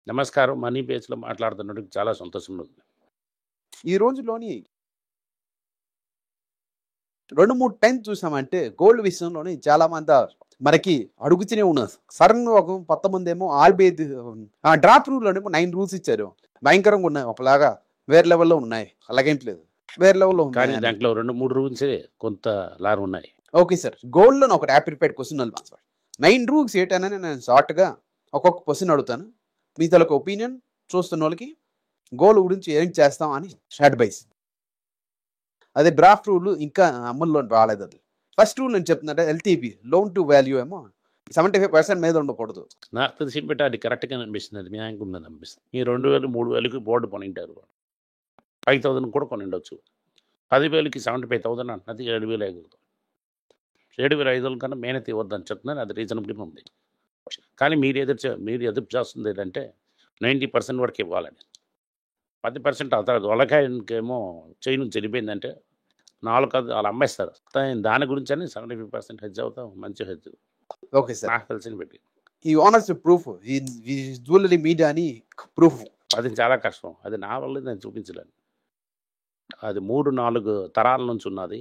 నమస్కారం. మనీ బేస్‌లో మాట్లాడుతున్నందుకు చాలా సంతోషంగా ఉంది. ఈ రోజుల్లోని 2, 3 టైమ్స్ చూసామంటే గోల్డ్ విషయంలోని చాలా మంది మనకి అడుగుతూనే ఉన్నారు. సడన్‌గా ఒక కొంతమందేమో ఆర్‌బీఐ డ్రాఫ్ట్ రూల్‌లోనేమో 9 రూల్స్ ఇచ్చారు. భయంకరంగా ఉన్నాయి. ఒకలాగా వేరే లెవెల్‌లో ఉన్నాయి. అలాగేంటి లేదు. వేరే లెవెల్‌లో కానీ ఉన్నాయని. దాంట్లో 2, 3 రూల్సే కొంత లారున్నాయి. Okay sir. గోల్డ్‌లోని ఒకటి యాప్టిట్యూడ్ క్వెషన్ అన్నమాట. 9 రూల్స్ ఏంటనని నేను షార్ట్‌గా ఒక్కొక్క క్వెషన్ అడుగుతాను. మీ తాలూకా ఒపీనియన్ చూస్తున్నోళ్ళకి గోల్డ్ గురించి ఏం చేస్తాం అని అడ్వైస్. అదే డ్రాఫ్ట్ రూల్ ఇంకా అమల్లో రాలేదు అది. ఫస్ట్ రూల్ నేను చెప్తున్నట్టే ఎల్టీవీ లోన్ టు వాల్యూ ఏమో 75% మీద ఉండకూడదు. నాకు తెలిసి బట్టి అది కరెక్ట్‌గానే అనిపిస్తుంది. అది న్యాయంగా ఉందని అనిపిస్తుంది. ఈ 2000, 3000కి బోర్డు కొనింటారు. 5000 కూడా కొనిండొచ్చు. 10,000కి 75,000 అంటున్నది 7,500. 7,500 కన్నా మేనతి ఇవ్వద్దని చెప్తున్నాను. అది రీజనబుల్‌గా ఉంది. కానీ మీరు ఎదురు చేస్తుంది ఏంటంటే 90% వరకు ఇవ్వాలని. 10% అవుతారు. వాళ్ళకేమో చైన్ చెడిపోయిందంటే 4 వాళ్ళు అమ్మేస్తారు. దాని గురించని 75% హెడ్జ్ అవుతాం. మంచి హెడ్జ్. Okay sir. నాకు తెలిసిన పెట్టి ఈ ఓనర్స్ ప్రూఫ్ ఈ జ్యువెలరీ మీడియా అని ప్రూఫ్. అది చాలా కష్టం. అది నా వల్ల నేను చూపించలేను. అది 3, 4 తరాల నుంచి ఉన్నది.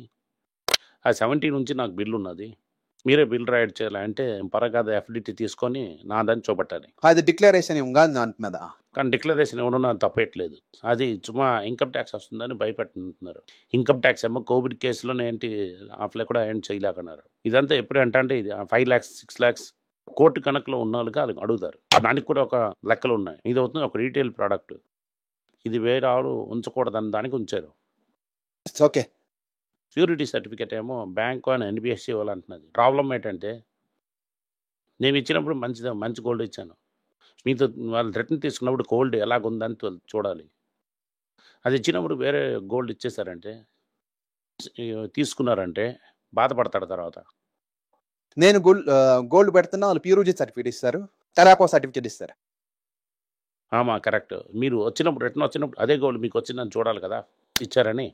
ఆ 70 నుంచి నాకు బిల్ ఉన్నది. మీరే బిల్ రైడ్ చేయాలంటే పరగాద ఎఫ్‌డిటీ తీసుకొని నాదని చూపెట్టాలి. అది డిక్లరేషన్ ఏం కాదు దాని మీద. కానీ డిక్లరేషన్ ఇవ్వడం నాకు తప్పేయట్లేదు. అది సుమా ఇన్‌కమ్ ట్యాక్స్ వస్తుందని భయపెడుతున్నారు. ఇన్‌కమ్ ట్యాక్స్ ఏమో కోవిడ్ కేసులోనే ఏంటి అప్లై కూడా ఏం చేయలేకున్నారు. ఇదంతా ఎప్పుడు అంటే ఇది 5 లాక్స్, 6 లాక్స్ కోర్టు కనుకలో ఉన్నోళ్ళుగా అది అడుగుతారు. దానికి కూడా ఒక లెక్కలు ఉన్నాయి. ఇది అవుతుంది ఒక రీటైల్ ప్రోడక్ట్. ఇది వేరే ఆడు ఉంచకూడదని దానికి ఉంచారు. ఓకే. ప్యూరిటీ సర్టిఫికేట్ ఏమో బ్యాంకు అని ఎన్‌బీఎఫ్‌సీ ఇవ్వాలంటున్నది. ప్రాబ్లమ్ ఏంటంటే నేను ఇచ్చినప్పుడు మంచి గోల్డ్ ఇచ్చాను. మీతో వాళ్ళు రిటర్న్ తీసుకున్నప్పుడు గోల్డ్ ఎలాగుందని చూడాలి. అది ఇచ్చినప్పుడు వేరే గోల్డ్ ఇచ్చేసారంటే తీసుకున్నారంటే బాధపడతాడు తర్వాత. నేను గోల్డ్ పెడుతున్నా వాళ్ళు ప్యూరిటీ సర్టిఫికేట్ ఇస్తారు. టెరాకో సర్టిఫికేట్ ఇస్తారు. ఆమా కరెక్ట్. మీరు వచ్చినప్పుడు రిటర్న్ వచ్చినప్పుడు అదే గోల్డ్ మీకు వచ్చిందని చూడాలి కదా! ఇచ్చారని.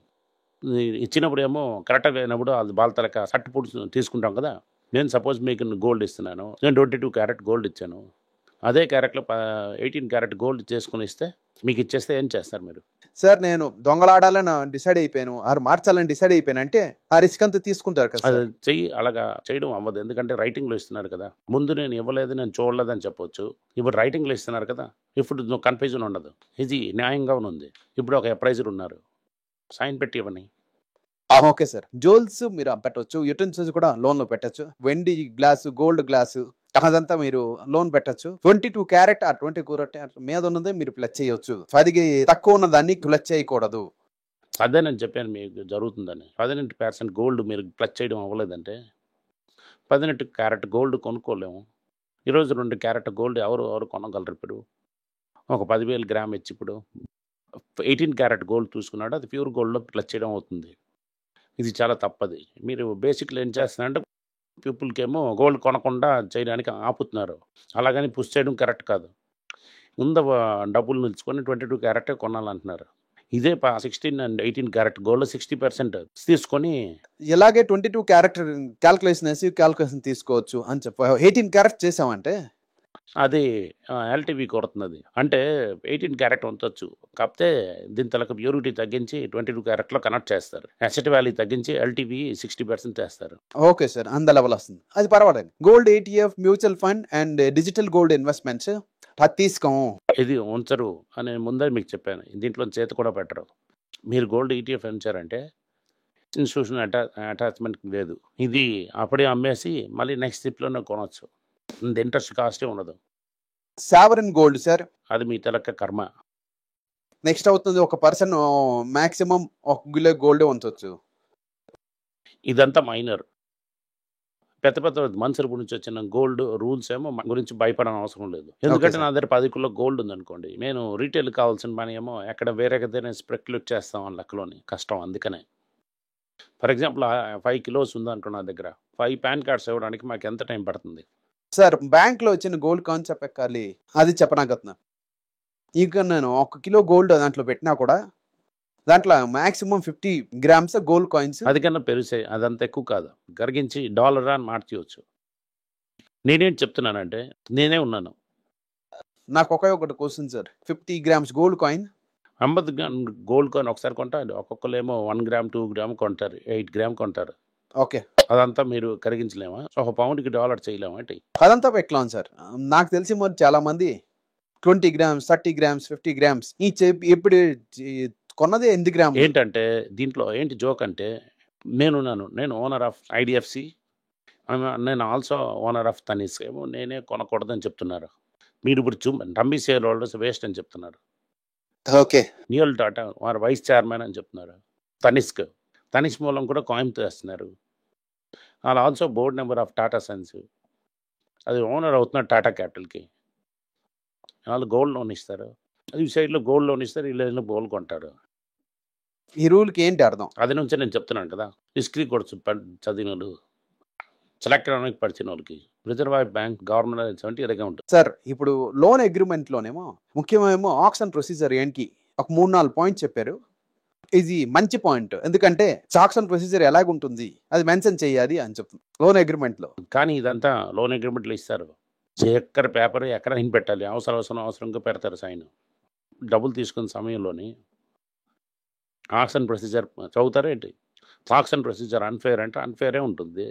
ఇచ్చినప్పుడు ఏమో కరెక్ట్‌గా లేనప్పుడు అది వాళ్ళ తలక సర్టిఫికేట్స్ తీసుకుంటాం కదా! నేను సపోజ్ మీకు గోల్డ్ ఇస్తున్నాను. నేను 22 క్యారెట్ గోల్డ్ ఇచ్చాను. అదే క్యారెట్‌లో 18 క్యారెట్ గోల్డ్ చేసుకొని ఇస్తే మీకు ఇచ్చేస్తే ఏం చేస్తారు మీరు? సార్ నేను దొంగలాడాలని డిసైడ్ అయిపోయాను. ఆరు మార్చాలని డిసైడ్ అయిపోయానంటే ఆ రిస్క్ అంతా తీసుకుంటారు కదా అది సార్. అలాగా చేయడం అవ్వదు. ఎందుకంటే రైటింగ్‌లో ఇస్తున్నారు కదా! ముందు నేను ఇవ్వలేదు, నేను చూడలేదని చెప్పొచ్చు. ఇప్పుడు రైటింగ్‌లో ఇస్తున్నారు కదా! ఇప్పుడు కన్‌ఫ్యూజన్ ఉండదు. ఇది న్యాయంగా ఉంది. ఇప్పుడు ఒక అప్రైజర్ ఉన్నారు. సైన్ పెట్టి ఇవ్వని. Okay sir. జ్యువెల్స్ మీరు పెట్టొచ్చు. యుటెన్సిల్స్ కూడా లోన్‌లో పెట్టొచ్చు. వెండి గ్లాసు, గోల్డ్ గ్లాసు అదంతా మీరు లోన్ పెట్టొచ్చు. 22 క్యారెట్ ఆ 20 క్యారెట్ మీద ఉన్నదే మీరు ప్లస్ చేయొచ్చు. 10కి తక్కువ ఉన్న దాన్ని ప్లస్ చేయకూడదు. అదే నేను చెప్పాను మీకు జరుగుతుందని. 18% గోల్డ్ మీరు ప్లస్ చేయడం అవ్వలేదంటే 18 క్యారెట్ గోల్డ్ కొనుక్కోలేము. ఈరోజు 2 క్యారెట్ గోల్డ్ ఎవరు కొనగలరు ఇప్పుడు? ఒక 10,000 గ్రామ్ ఇచ్చి ఇప్పుడు 18 క్యారెట్ గోల్డ్ తీసుకున్నాడు. అది ప్యూర్ గోల్డ్‌లో ప్లస్ చేయడం అవుతుంది. ఇది చాలా తప్పది. మీరు బేసిక్‌లో ఏం చేస్తున్నారంటే పీపుల్‌కేమో గోల్డ్ కొనకుండా చేయడానికి ఆపుతున్నారు. అలాగని పుష్ చేయడం కరెక్ట్ కాదు. ముందు డబ్బులు నిలుచుకొని 22 క్యారెటే కొనాలంటున్నారు. ఇదే 16 అండ్ 18 క్యారెట్ గోల్డ్ 60% తీసుకొని ఇలాగే 22 క్యారెట్ క్యాలిక్యులేషన్ తీసుకోవచ్చు అని చెప్పి 18 క్యారెట్ చేసామంటే అది ఎల్టీవీ కొడుతున్నది. అంటే 18 క్యారెట్ ఉంచొచ్చు. కాకపోతే దీని తలక ప్యూరిటీ తగ్గించి 22 క్యారెట్‌లో కన్వర్ట్ చేస్తారు. అసెట్ వాల్యూ తగ్గించి ఎల్టీవీ 60% చేస్తారు. Okay sir. అంత లెవెల్ వస్తుంది. అది పర్వాలేదు. Gold ETF, mutual fund and digital gold investments అది తీసుకోము. ఇది ఉంచరు అని ముందే మీకు చెప్పాను. దీంట్లో చేతి కూడా పెట్టరు. మీరు గోల్డ్ ETF ఉంచారంటే ఇన్స్టిట్యూషన్ అటాచ్‌మెంట్ లేదు. ఇది అప్పుడే అమ్మేసి మళ్ళీ నెక్స్ట్ స్టెప్‌లోనే కొనొచ్చు. ఇంట్రెస్ట్ కాస్టే ఉండదు. Sovereign gold sir. అది మీ తలక కర్మ. నెక్స్ట్ అవుతుంది ఒక పర్సన్ మాక్సిమం 1 కిలో గోల్డే ఉంచొచ్చు. ఇదంతా మైనర్. పెద్ద మనుషుల గురించి వచ్చిన గోల్డ్ రూల్స్ ఏమో గురించి భయపడని అవసరం లేదు. ఎందుకంటే సార్. నా దగ్గర 10 కిలో గోల్డ్ ఉందనుకోండి. నేను రీటైల్ కావాల్సిన పని ఏమో ఎక్కడ వేరేదైనా స్పెక్యులేట్ చేస్తాం ఆ లెక్కలోని. కష్టం అందుకనే. ఫర్ ఎగ్జాంపుల్ 5 కిలోస్ ఉందనుకో నా దగ్గర. 5 పాన్ కార్డ్స్ ఇవ్వడానికి మాకు ఎంత టైం పడుతుంది? సార్ బ్యాంక్‌లో వచ్చిన గోల్డ్ కాన్సెప్ట్ ఎక్కాలి. అది చెప్పనాకత్నా. ఇక నేను 1 కిలో గోల్డ్ దాంట్లో పెట్టినా కూడా దాంట్లో మాక్సిమం 50 గ్రామ్స్ గోల్డ్ కాయిన్స్. అది కన్నా పెరిసాయి. అదంత ఎక్కువ కాదు. కరిగించి డాలర్ అని మార్చేయొచ్చు. నేనేం చెప్తున్నానంటే నేనే ఉన్నాను. నాకు ఒకే ఒకటి question sir. 50 grams gold coin. అమ్మదు గోల్డ్ కాయిన్ ఒకసారి కొంటారు, ఒక్కొక్కరు ఏమో 1 గ్రామ్ 2 గ్రామ్ కొంటారు, 8 గ్రామ్ కొంటారు. ఓకే. అదంతా మీరు కరిగించలేమా? ఒక పౌండ్కి $1 చేయలేమా అంటే? అదంతా ఎట్లా ఉంది సార్? నాకు తెలిసి మరి చాలా మంది 20 గ్రామ్స్ 30 గ్రామ్స్ 50 గ్రామ్స్ ఈ ఎప్పుడు కొన్నదే 8 గ్రామ్. ఏంటంటే దీంట్లో ఏంటి జోక్ అంటే, నేను ఓనర్ ఆఫ్ ఐడిఎఫ్సి, నేను ఆల్సో ఓనర్ ఆఫ్ తనిస్క్. ఏమో నేనే కొనకూడదని చెప్తున్నారు. మీరు ఇప్పుడు రమ్మీ షేర్ హోల్డర్స్ వేస్ట్ అని చెప్తున్నారు. ఓకే. నియల్ టాటా వారు వైస్ చైర్మన్ అని చెప్తున్నారు. తనిష్క్ మూలం కూడా కాయిన్ చేస్తున్నారు. వాళ్ళు also board member of Tata Sons. అది ఓనర్ అవుతున్నారు టాటా క్యాపిటల్కి. వాళ్ళు గోల్డ్ లోన్ ఇస్తారు, ఈ సైడ్లో గోల్డ్ లోన్ ఇస్తారు, ఈ లైన్లో గోల్డ్ కొంటారు. ఈ రూల్కి ఏంటి అర్థం? అది నుంచే నేను చెప్తున్నాను కదా, హిస్టరీ కూడా చదివిన వాళ్ళు, ఎలక్ట్రానిక్ పరిచిన వాళ్ళకి రిజర్వ్ బ్యాంక్ గవర్నమెంట్ 70 ఇరగా ఉంటుంది. సార్ ఇప్పుడు లోన్ అగ్రిమెంట్లోనేమో ముఖ్యమేమో ఆక్షన్ ప్రొసీజర్ ఏంటి ఒక 3-4 పాయింట్ చెప్పారు. ఇది మంచి పాయింట్, ఎందుకంటే ఆక్షన్ ప్రొసీజర్ ఎలాగుంటుంది అది మెన్షన్ చేయాలి అని చెప్తుంది లోన్ అగ్రిమెంట్లో. కానీ ఇదంతా లోన్ అగ్రిమెంట్లో ఇస్తారు. ఎక్కడ పేపర్ ఎక్కడ ఇన్ పెట్టాలి, అవసరంగా పెడతారు సైన్. డబ్బులు తీసుకున్న సమయంలోని ఆక్షన్ ప్రొసీజర్ చదువుతారు ఏంటి? ఆక్షన్ ప్రొసీజర్ అన్ఫేర్ అంటే అన్ఫేరే ఉంటుంది.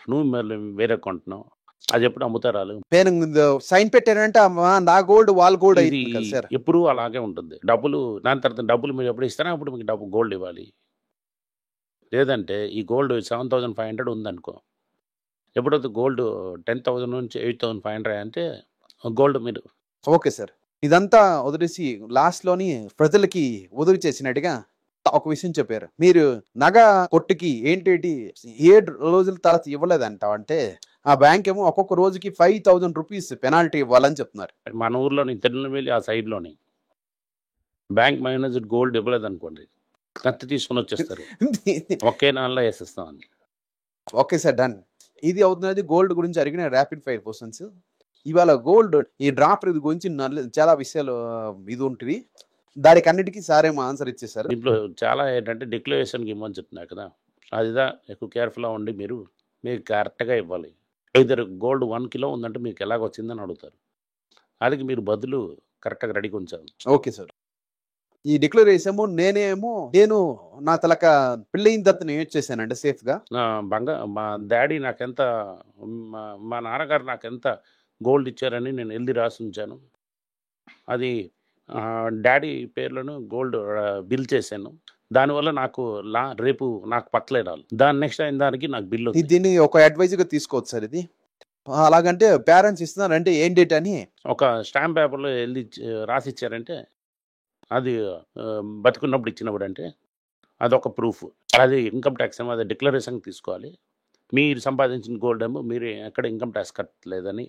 నువ్వు మళ్ళీ వేరే కొంటున్నావు, అది ఎప్పుడు అమ్ముతారు వాళ్ళు. సైన్ పెట్టారంటే నా గోల్డ్ వాళ్ళ గోల్డ్ ఇది అయింది సార్. ఎప్పుడు అలాగే ఉంటుంది. దాని తర్వాత డబ్బులు మీరు ఎప్పుడు ఇస్తారో అప్పుడు మీకు డబ్బు గోల్డ్ ఇవ్వాలి. లేదంటే ఈ గోల్డ్ 7,500 ఉందనుకో, ఎప్పుడైతే గోల్డ్ 10,000 నుంచి 8,500 అంటే గోల్డ్ మీరు. Okay sir. ఇదంతా వదిలేసి లాస్ట్లోని ప్రజలకి వదిలి చేసినట్టుగా ఒక విషయం చెప్పారు. మీరు నగ కొట్టుకి ఏంటి 7 రోజుల తర్వాత ఇవ్వలేదంట అంటే ఆ బ్యాంక్ ఏమో ఒక్కొక్క రోజుకి 5,000 రూపీస్ పెనాల్టీ ఇవ్వాలని చెప్తున్నారు. మన ఊర్లోని తిరునెల్వేలి ఆ సైడ్లోని బ్యాంక్ మేనేజర్ గోల్డ్ ఇవ్వలేదు అనుకోండి, కత్తి తీసుకుని వచ్చేస్తారు, ఒకే నెలలో వేసేస్తామని. Okay sir, done. ఇది అవుతున్నది గోల్డ్ గురించి అడిగిన ర్యాపిడ్ ఫైర్ క్వశ్చన్స్. ఇవాళ గోల్డ్ ఈ డ్రాప్ ఇది గురించి చాలా విషయాలు ఇది ఉంటుంది. దానికి అన్నిటికీ సారేమో ఆన్సర్ ఇచ్చేసారు. దీంట్లో చాలా ఏంటంటే డిక్లరేషన్కి ఇవ్వమని చెప్తున్నారు కదా, అదిదా ఎక్కువ కేర్ఫుల్గా ఉండి మీరు కరెక్ట్గా ఇవ్వాలి. ఇద్దరు గోల్డ్ 1 కిలో ఉందంటే మీకు ఎలాగ వచ్చిందని అడుగుతారు, అది మీరు బదులు కరెక్ట్గా రెడీగా ఉంచాలి. Okay sir. ఈ డిక్లరేషన్ నేను నా తలక పెళ్ళయిన తర్వాత నేను చేశానండి సేఫ్గా. మా డాడీ నాకెంత, మా నాన్నగారు నాకెంత గోల్డ్ ఇచ్చారని నేను వెళ్ళి రాసి ఉంచాను. అది డాడీ పేర్లను గోల్డ్ బిల్ చేశాను. దానివల్ల నాకు రేపు నాకు పట్టలేదు వాళ్ళు. దాని నెక్స్ట్ అయిన దానికి నాకు బిల్లు. దీన్ని ఒక అడ్వైజ్గా తీసుకోవచ్చు సార్. ఇది అలాగంటే పేరెంట్స్ ఇస్తున్నారంటే ఏం డేట్ అని ఒక స్టాంప్ పేపర్లో వెళ్ళి రాసి ఇచ్చారంటే అది బతుకున్నప్పుడు ఇచ్చినప్పుడు అంటే అదొక ప్రూఫ్. అది ఇన్కమ్ ట్యాక్స్ ఏమో అది డిక్లరేషన్ తీసుకోవాలి. మీరు సంపాదించిన గోల్డ్ ఏమో మీరు ఎక్కడ ఇన్కమ్ ట్యాక్స్ కట్టలేదని.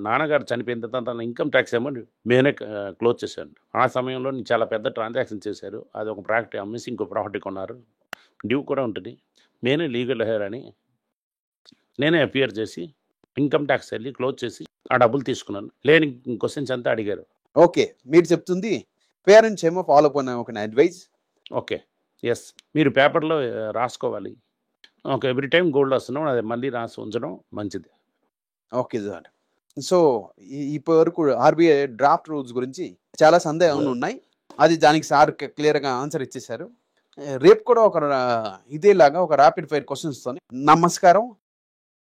నాన్నగారు చనిపోయిన తర్వాత తన ఇన్కమ్ ట్యాక్స్ ఏమో నేనే క్లోజ్ చేశాను. ఆ సమయంలో నేను చాలా పెద్ద ట్రాన్సాక్షన్ చేశారు. అది ఒక ప్రాపర్టీ అమ్మేసి ఇంకో ప్రాపర్టీ కొన్నారు. డ్యూ కూడా ఉంటుంది. నేనే లీగల్ హెయిర్ అని నేనే అపియర్ చేసి ఇన్కమ్ ట్యాక్స్ వెళ్ళి క్లోజ్ చేసి ఆ డబ్బులు తీసుకున్నాను. లేని క్వశ్చన్స్ అంతా అడిగారు. ఓకే, మీరు చెప్తుంది పేరెంట్స్ ఏమో ఫాలో అయిన ఒక అడ్వైజ్. ఓకే, ఎస్, మీరు పేపర్లో రాసుకోవాలి. ఓకే, ఎవ్రీ టైం గోల్డ్ వస్తున్నాం అది మళ్ళీ రాసి ఉంచడం మంచిది. Okay sir. సో ఇప్పటి వరకు ఆర్బీఐ డ్రాఫ్ట్ రూల్స్ గురించి చాలా సందేహాలు ఉన్నాయి. అది దానికి సార్ క్లియర్గా ఆన్సర్ ఇచ్చేశారు. రేపు కూడా ఒక ఇదేలాగా ఒక ర్యాపిడ్ ఫైర్ క్వశ్చన్స్తో. నమస్కారం.